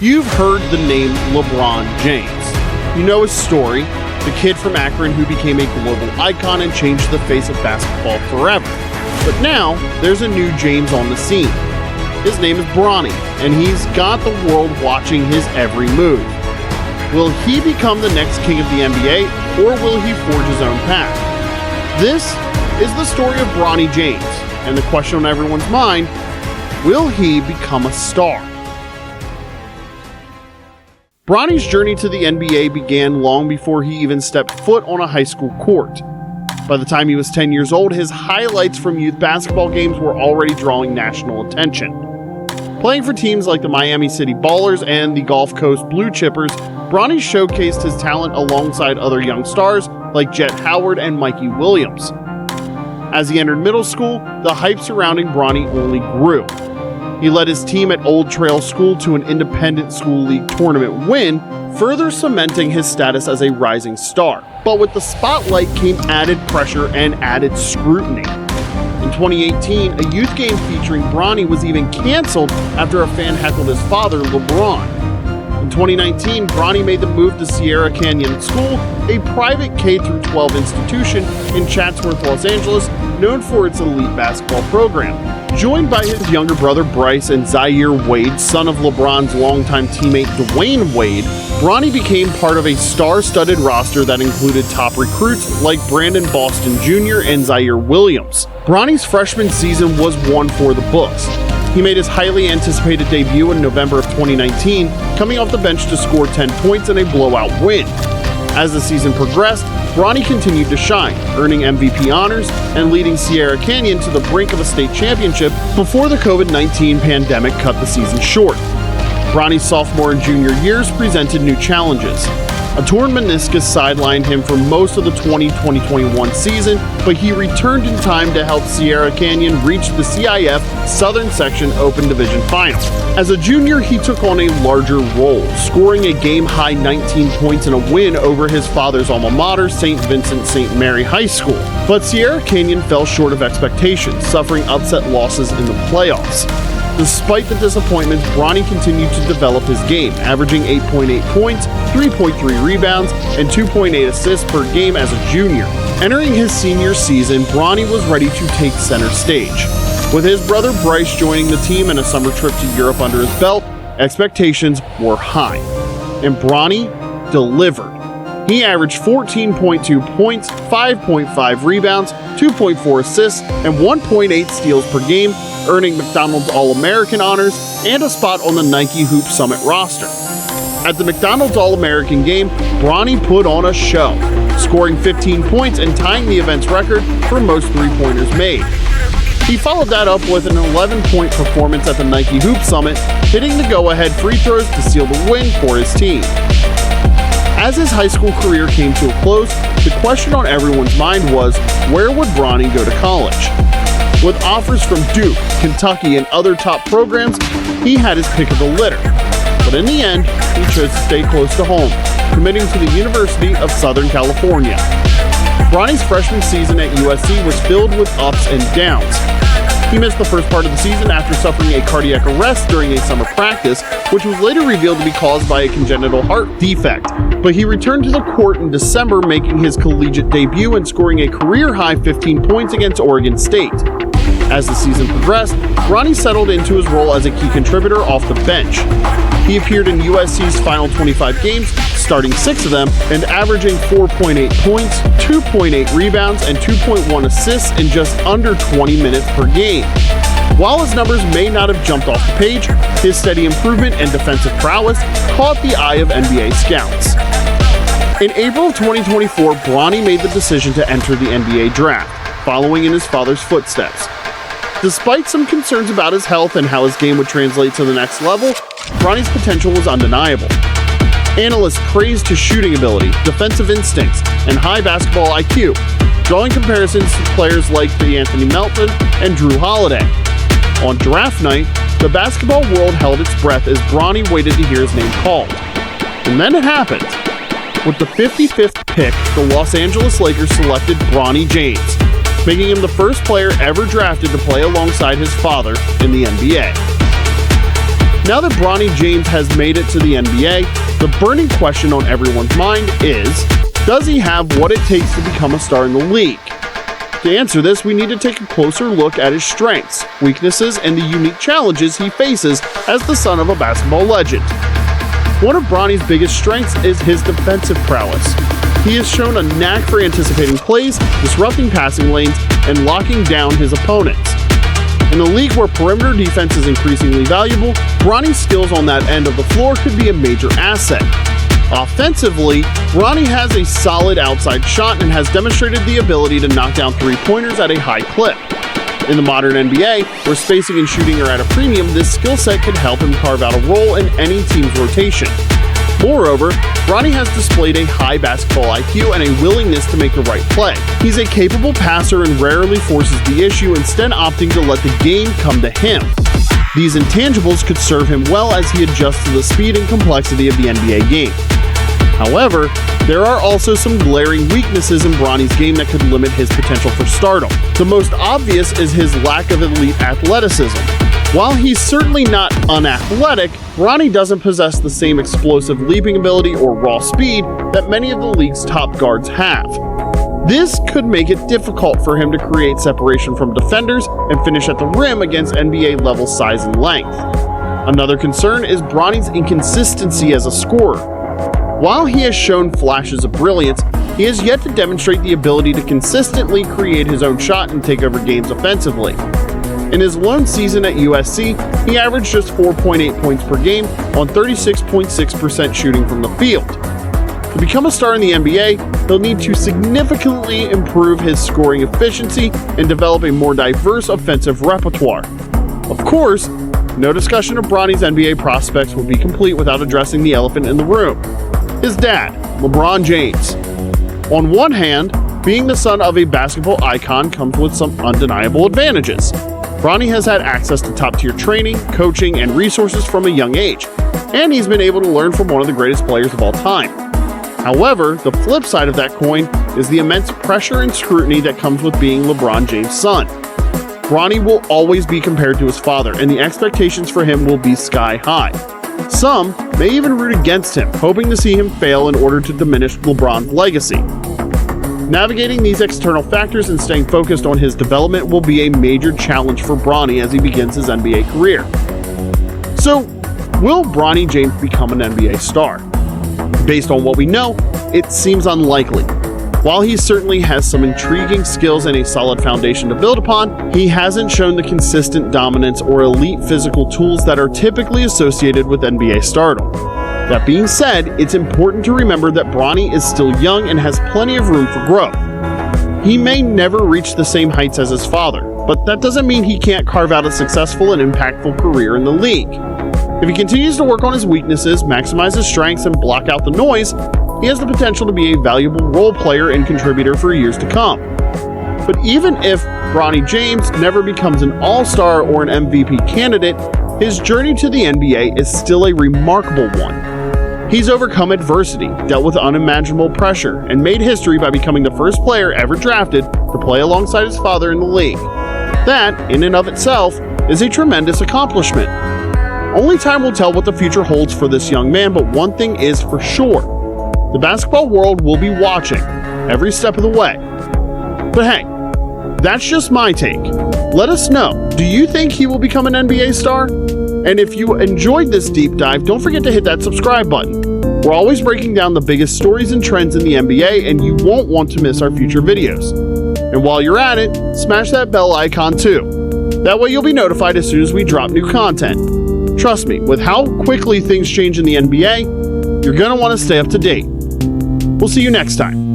You've heard the name LeBron James. You know his story, the kid from Akron who became a global icon and changed the face of basketball forever. But now, there's a new James on the scene. His name is Bronny, and he's got the world watching his every move. Will he become the next king of the NBA, or will he forge his own path? This is the story of Bronny James, and the question on everyone's mind, will he become a star? Bronny's journey to the NBA began long before he even stepped foot on a high school court. By the time he was 10 years old, his highlights from youth basketball games were already drawing national attention. Playing for teams like the Miami City Ballers and the Gulf Coast Blue Chippers, Bronny showcased his talent alongside other young stars like Jet Howard and Mikey Williams. As he entered middle school, the hype surrounding Bronny only grew. He led his team at Old Trail School to an independent school league tournament win, further cementing his status as a rising star. But with the spotlight came added pressure and added scrutiny. In 2018, a youth game featuring Bronny was even canceled after a fan heckled his father, LeBron. In 2019, Bronny made the move to Sierra Canyon School, a private K-12 institution in Chatsworth, Los Angeles, known for its elite basketball program. Joined by his younger brother Bryce and Zaire Wade, son of LeBron's longtime teammate Dwayne Wade, Bronny became part of a star-studded roster that included top recruits like Brandon Boston Jr. and Zaire Williams. Bronny's freshman season was one for the books. He made his highly anticipated debut in November of 2019, coming off the bench to score 10 points in a blowout win. As the season progressed, Bronny continued to shine, earning MVP honors and leading Sierra Canyon to the brink of a state championship before the COVID-19 pandemic cut the season short. Bronny's sophomore and junior years presented new challenges. A torn meniscus sidelined him for most of the 2020-21 season, but he returned in time to help Sierra Canyon reach the CIF Southern Section Open Division Final. As a junior, he took on a larger role, scoring a game-high 19 points in a win over his father's alma mater, St. Vincent St. Mary High School. But Sierra Canyon fell short of expectations, suffering upset losses in the playoffs. Despite the disappointments, Bronny continued to develop his game, averaging 8.8 points, 3.3 rebounds, and 2.8 assists per game as a junior. Entering his senior season, Bronny was ready to take center stage. With his brother Bryce joining the team and a summer trip to Europe under his belt, expectations were high. And Bronny delivered. He averaged 14.2 points, 5.5 rebounds, 2.4 assists, and 1.8 steals per game, earning McDonald's All-American honors and a spot on the Nike Hoop Summit roster. At the McDonald's All-American game, Bronny put on a show, scoring 15 points and tying the event's record for most three-pointers made. He followed that up with an 11-point performance at the Nike Hoop Summit, hitting the go-ahead free throws to seal the win for his team. As his high school career came to a close, the question on everyone's mind was, where would Bronny go to college? With offers from Duke, Kentucky, and other top programs, he had his pick of the litter. But in the end, he chose to stay close to home, committing to the University of Southern California. Bronny's freshman season at USC was filled with ups and downs. He missed the first part of the season after suffering a cardiac arrest during a summer practice, which was later revealed to be caused by a congenital heart defect. But he returned to the court in December, making his collegiate debut and scoring a career-high 15 points against Oregon State. As the season progressed, Bronny settled into his role as a key contributor off the bench. He appeared in USC's final 25 games, starting 6 of them, and averaging 4.8 points, 2.8 rebounds, and 2.1 assists in just under 20 minutes per game. While his numbers may not have jumped off the page, his steady improvement and defensive prowess caught the eye of NBA scouts. In April of 2024, Bronny made the decision to enter the NBA draft, following in his father's footsteps. Despite some concerns about his health and how his game would translate to the next level, Bronny's potential was undeniable. Analysts praised his shooting ability, defensive instincts, and high basketball IQ, drawing comparisons to players like Anthony Melton and Drew Holiday. On draft night, the basketball world held its breath as Bronny waited to hear his name called. And then it happened. With the 55th pick, the Los Angeles Lakers selected Bronny James, making him the first player ever drafted to play alongside his father in the NBA. Now that Bronny James has made it to the NBA, the burning question on everyone's mind is, does he have what it takes to become a star in the league? To answer this, we need to take a closer look at his strengths, weaknesses, and the unique challenges he faces as the son of a basketball legend. One of Bronny's biggest strengths is his defensive prowess. He has shown a knack for anticipating plays, disrupting passing lanes, and locking down his opponents. In a league where perimeter defense is increasingly valuable, Bronny's skills on that end of the floor could be a major asset. Offensively, Bronny has a solid outside shot and has demonstrated the ability to knock down three-pointers at a high clip. In the modern NBA, where spacing and shooting are at a premium, this skill set could help him carve out a role in any team's rotation. Moreover, Bronny has displayed a high basketball IQ and a willingness to make the right play. He's a capable passer and rarely forces the issue, instead opting to let the game come to him. These intangibles could serve him well as he adjusts to the speed and complexity of the NBA game. However, there are also some glaring weaknesses in Bronny's game that could limit his potential for stardom. The most obvious is his lack of elite athleticism. While he's certainly not unathletic, Bronny doesn't possess the same explosive leaping ability or raw speed that many of the league's top guards have. This could make it difficult for him to create separation from defenders and finish at the rim against NBA-level size and length. Another concern is Bronny's inconsistency as a scorer. While he has shown flashes of brilliance, he has yet to demonstrate the ability to consistently create his own shot and take over games offensively. In his lone season at USC, he averaged just 4.8 points per game on 36.6% shooting from the field. To become a star in the NBA, he'll need to significantly improve his scoring efficiency and develop a more diverse offensive repertoire. Of course, no discussion of Bronny's NBA prospects would be complete without addressing the elephant in the room: his dad, LeBron James. On one hand, being the son of a basketball icon comes with some undeniable advantages. Bronny has had access to top-tier training, coaching, and resources from a young age, and he's been able to learn from one of the greatest players of all time. However, the flip side of that coin is the immense pressure and scrutiny that comes with being LeBron James' son. Bronny will always be compared to his father, and the expectations for him will be sky high. Some may even root against him, hoping to see him fail in order to diminish LeBron's legacy. Navigating these external factors and staying focused on his development will be a major challenge for Bronny as he begins his NBA career. So, will Bronny James become an NBA star? Based on what we know, it seems unlikely. While he certainly has some intriguing skills and a solid foundation to build upon, he hasn't shown the consistent dominance or elite physical tools that are typically associated with NBA stardom. That being said, it's important to remember that Bronny is still young and has plenty of room for growth. He may never reach the same heights as his father, but that doesn't mean he can't carve out a successful and impactful career in the league. If he continues to work on his weaknesses, maximize his strengths, and block out the noise, he has the potential to be a valuable role player and contributor for years to come. But even if Bronny James never becomes an all-star or an MVP candidate, his journey to the NBA is still a remarkable one. He's overcome adversity, dealt with unimaginable pressure, and made history by becoming the first player ever drafted to play alongside his father in the league. That, in and of itself, is a tremendous accomplishment. Only time will tell what the future holds for this young man, but one thing is for sure: the basketball world will be watching every step of the way. But hey, that's just my take. Let us know, do you think he will become an NBA star? And if you enjoyed this deep dive, don't forget to hit that subscribe button. We're always breaking down the biggest stories and trends in the NBA, and you won't want to miss our future videos. And while you're at it, smash that bell icon too. That way you'll be notified as soon as we drop new content. Trust me, with how quickly things change in the NBA, you're going to want to stay up to date. We'll see you next time.